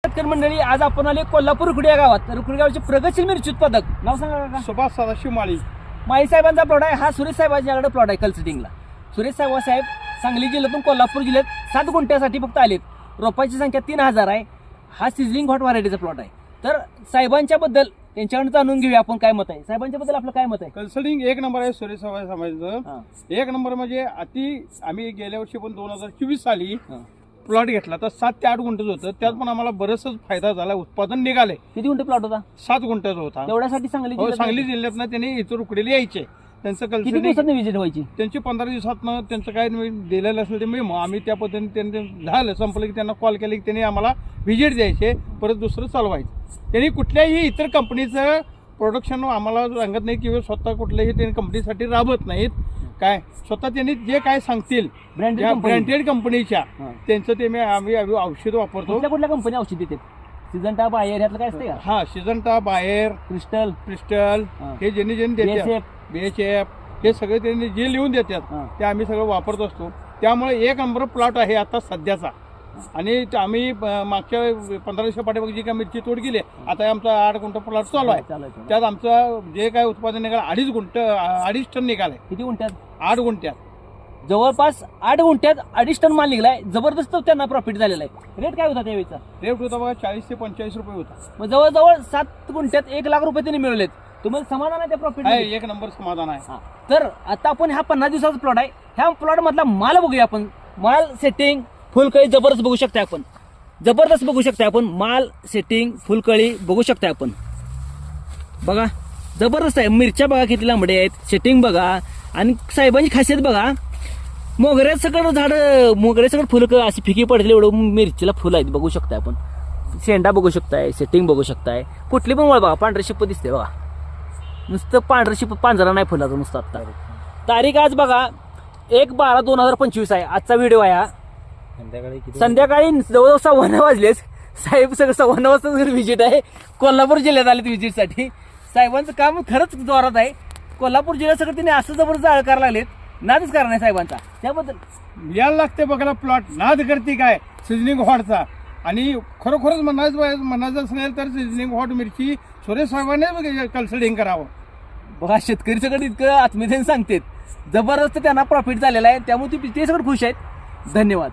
शेतकरी मंडळी, आज आपण आले कोल्हापूर रुकडी या गावात. रुकडी गावचे प्रगतशील मिरची उत्पादक, नाव सांगा का? सुभाष सदाशिव माळी. माळी साहेबांचा प्लॉट आहे हा. सुरेश साहेबांच्याकडे प्लॉट आहे कन्सल्टिंगला. सुरेश साहेब सांगली जिल्ह्यातून कोल्हापूर जिल्ह्यात 7 गुंठ्यासाठी फक्त आलेत. रोपांची संख्या 3000 आहे. हा सिझलिंग हॉट व्हरायटीचा प्लॉट आहे. तर साहेबांच्या बद्दल त्यांच्याकडे जाणून घेऊया आपण काय मत आहे. साहेबांच्या बद्दल आपलं काय मत आहे? कन्सल्टिंग एक नंबर आहे सुरेश समाजाचं. एक नंबर म्हणजे आम्ही गेल्या वर्षी पण 2024 साली प्लॉट घेतला तर 7 ते 8 गुंठच होतं. त्यात पण आम्हाला बरंचसं फायदा झाला. उत्पादन निघाले. किती गुंठे प्लॉट होता? 7 गुंठ्याचा होता. तेवढ्यासाठी सांगली जिल्ह्यातनं त्यांनी इथं रुकडीला यायचे. त्यांचं किती दिवसात व्हिजिट व्हायची? त्यांची 15 दिवसातनं त्यांचं काय दिलेलं असेल ते मेमो आम्ही त्या पद्धतीने त्यांनी झालं संपलं की त्यांना कॉल केले की त्यांनी आम्हाला व्हिजिट द्यायचे. परत दुसरं चालवायचं. त्यांनी कुठल्याही इतर कंपनीचं प्रोडक्शन आम्हाला सांगत नाही किंवा स्वतः कुठल्याही त्यांनी कंपनीसाठी राबत नाहीत. काय स्वतः त्यांनी जे काय सांगतील ब्रँडेड कंपनीच्या त्यांचं ते आम्ही औषध वापरतो. कुठल्या कंपनी औषध देते? सिजंटा, बायर ह्यातलं काय असते का? हा, सिजंटा, बायर, क्रिस्टल हे ज्यांनी देतात, BHF हे सगळे त्यांनी जे लिहून देतात ते आम्ही सगळं वापरत असतो. त्यामुळे एक नंबर प्लॉट आहे आता सध्याचा. आणि आम्ही मागच्या 15 दिवसा पाठीमागे जी काय मिरची तोड केली आता आमचा 8 गुंठ प्लॉट चालू आहे. त्यात आमचं जे काय उत्पादन निघालं 2.5 टन निघालंय. किती गुंठ्यात? 8 गुंठ्यात. जवळपास 8 गुंठ्यात 2.5 टन माल निघलाय. जबरदस्त त्यांना प्रॉफिट झालेला आहे. रेट काय होता त्यावेळेचा? रेट होता बघा 40 ते 45 रुपये होता. मग जवळजवळ 7 गुंठ्यात 1 लाख रुपये त्यांनी मिळवलेत. तुम्हाला समाधान आहे त्या प्रॉफिट? एक नंबर समाधान आहे. तर आता आपण हा 50 दिवसाचा प्लॉट आहे. ह्या प्लॉट मधला माल बघूया आपण. माल सेटिंग, फुलकळी जबरदस्त बघू शकता आपण. जबरदस्त बघू शकता आपण. माल सेटिंग, फुलकळी बघू शकता आपण. बघा जबरदस्त आहे. मिरच्या बघा किती लांबडे आहेत. सेटिंग बघा. आणि साहेबांची खासियत बघा, मोगऱ्यात सगळं झाड, मोगऱ्या सगळं फुलं अशी फिकी पडतील एवढं मिरचीला फुलं आहेत बघू शकता आपण. शेंडा बघू शकताय, सेटिंग बघू शकताय. कुठली पण वळ बघा पांढरी शिप्प दिसते बघा. नुसतं पांढरी शिप्प, पांजरा नाही फुलाचं नुसतं. आता तारीख आज बघा 1/12/2025 आहे. आजचा व्हिडिओ आहे हा. संध्याकाळी जवळजवळ 9:15 वाजलेच. साहेब सगळं 9:15 वाजता व्हिजिट आहे. कोल्हापूर जिल्ह्यात आले व्हिजिटसाठी. साहेबांचं काम खरंच जोरात आहे. कोल्हापूर जिल्ह्यात सगळं तिने असं जबरदस्त जाळ करायला लागलेत. नादच करा नाही साहेबांचा. त्याबद्दल यायला लागते बघायला प्लॉट. नाद करते काय सिझनिंग हॉटचा. आणि खरोखरच म्हणायचं असेल तर सिझनिंग हॉट मिरची सुरेश साहेबांनी कन्सल्टिंग करावं. बघा शेतकरी सगळं इतकं आत्मीयतेने सांगतात. जबरदस्त त्यांना प्रॉफिट झालेला आहे. त्यामुळे ते सगळं खुश आहेत. धन्यवाद.